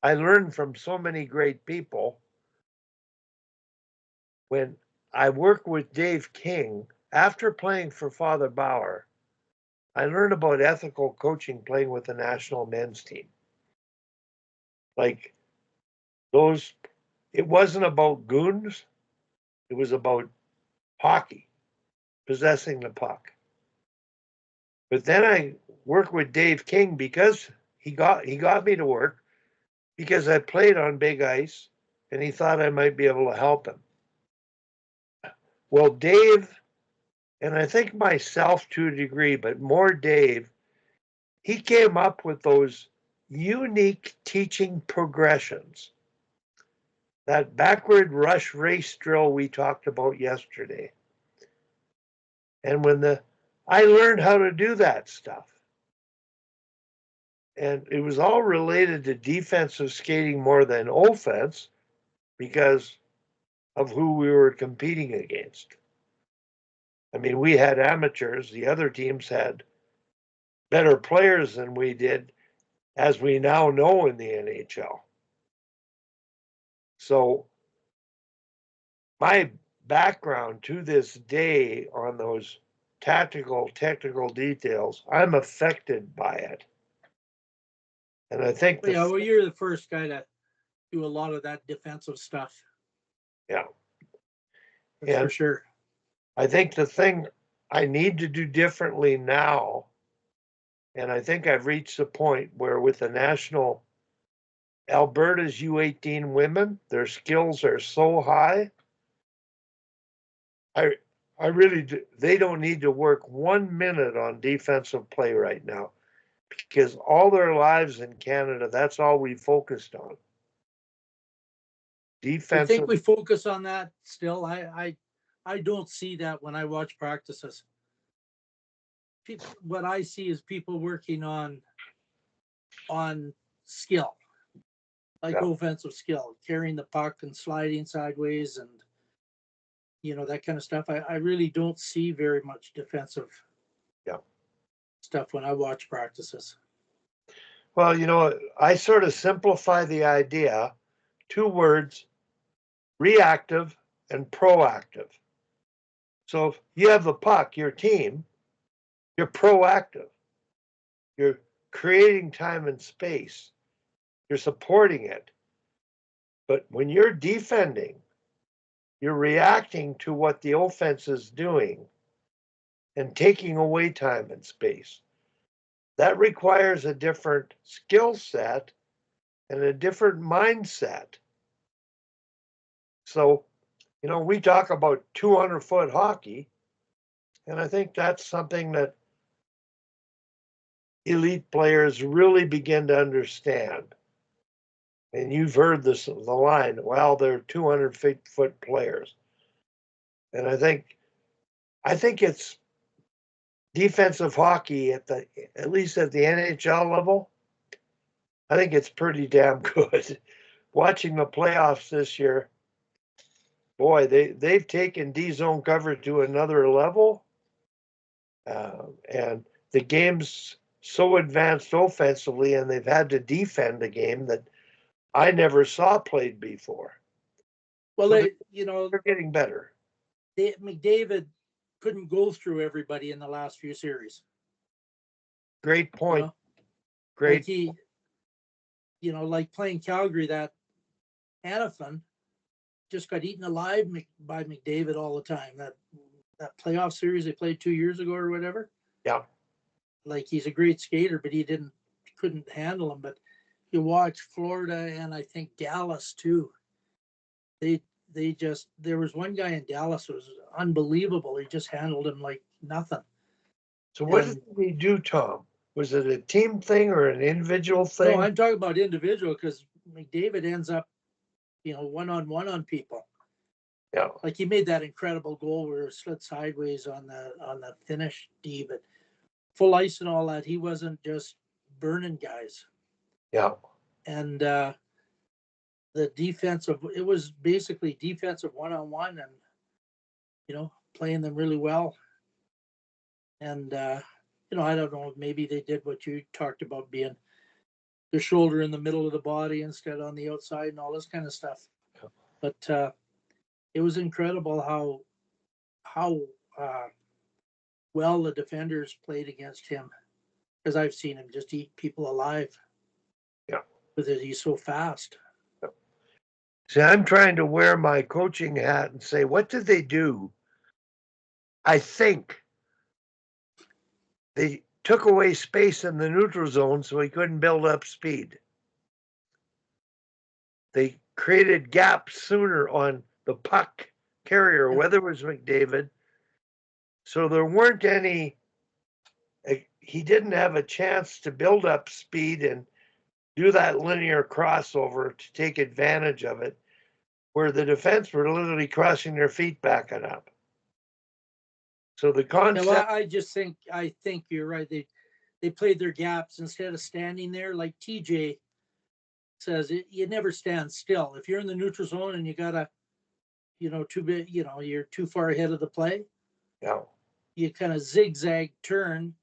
I learned from so many great people. When I worked with Dave King, after playing for Father Bauer, I learned about ethical coaching playing with the national men's team. Like those, it wasn't about goons, it was about hockey, possessing the puck. But then I worked with Dave King because he got me to work because I played on big ice and he thought I might be able to help him. Well, Dave, and I think myself to a degree, but more Dave, he came up with those unique teaching progressions. That backward rush race drill we talked about yesterday. And I learned how to do that stuff. And it was all related to defensive skating more than offense because of who we were competing against. I mean, we had amateurs, the other teams had better players than we did, as we now know in the NHL. So, my background to this day on those tactical, technical details, I'm affected by it. And I think Yeah, well, you're the first guy to do a lot of that defensive stuff. yeah. That's for And sure. I think the thing I need to do differently now, and I think I've reached the point where with the national Alberta's U18 women, their skills are so high. I I really do, they don't need to work 1 minute on defensive play right now because all their lives in Canada, that's all we focused on. You think Defensive, we focus on that still? I don't see that when I watch practices. What I see is people working on skill, like yeah, offensive skill, carrying the puck and sliding sideways and that kind of stuff. I really don't see very much defensive yeah. stuff when I watch practices. Well, I sort of simplify the idea, two words, reactive and proactive. So if you have the puck, your team, you're proactive. You're creating time and space. You're supporting it. But when you're defending, you're reacting to what the offense is doing and taking away time and space. That requires a different skill set and a different mindset. So, we talk about 200-foot hockey, and I think that's something that elite players really begin to understand. And you've heard the line, well, they're 200-foot players. And I think it's defensive hockey at least at the NHL level. I think it's pretty damn good. Watching the playoffs this year, boy, they've taken D zone coverage to another level, and the game's so advanced offensively, and they've had to defend a game that I never saw played before. Well, So they're getting better. McDavid couldn't go through everybody in the last few series. Great You point. know, like Great. like playing Calgary, that Hanifin just got eaten alive by McDavid all the time. That playoff series they played 2 years ago or whatever. Yeah. Like he's a great skater, but couldn't handle him. But you watch Florida and I think Dallas too. They they just there was one guy in Dallas who was unbelievable. He just handled him like nothing. So what did And he do, Tom? Was it a team thing or an individual no, thing? I'm talking about individual because McDavid ends up, one on one on people. Yeah. Like he made that incredible goal where it slid sideways on the finish D, but full ice and all that, he wasn't just burning guys. Yeah. And the defensive, it was basically defensive one on one, and playing them really well. And I don't know, maybe they did what you talked about, being the shoulder in the middle of the body instead on the outside and all this kind of stuff. But it was incredible how well the defenders played against him, because I've seen him just eat people alive. Yeah. Because he's so fast. See, I'm trying to wear my coaching hat and say, what did they do? I think they took away space in the neutral zone so he couldn't build up speed. They created gaps sooner on the puck carrier, whether it was McDavid. So there weren't any, he didn't have a chance to build up speed and do that linear crossover to take advantage of it, where the defense were literally crossing their feet backing up. So the concept. Yeah, well, I think you're right. They played their gaps instead of standing there. Like TJ says, you never stand still. If you're in the neutral zone and you gotta, too big, you're too far ahead of the play. Yeah. You kind of zigzag turn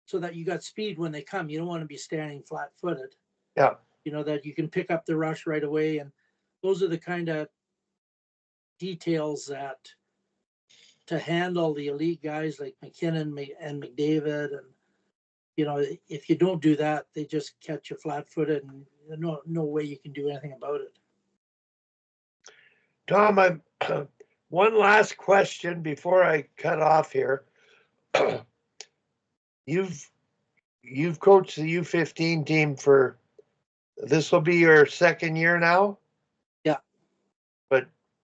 so that you got speed when they come. You don't want to be standing flat-footed. Yeah. That you can pick up the rush right away. And those are the kind of details that to handle the elite guys like McKinnon and McDavid. And, if you don't do that, they just catch you flat-footed and no way you can do anything about it. Tom, one last question before I cut off here. You've coached the U15 team for, this will be your second year now? Yeah. But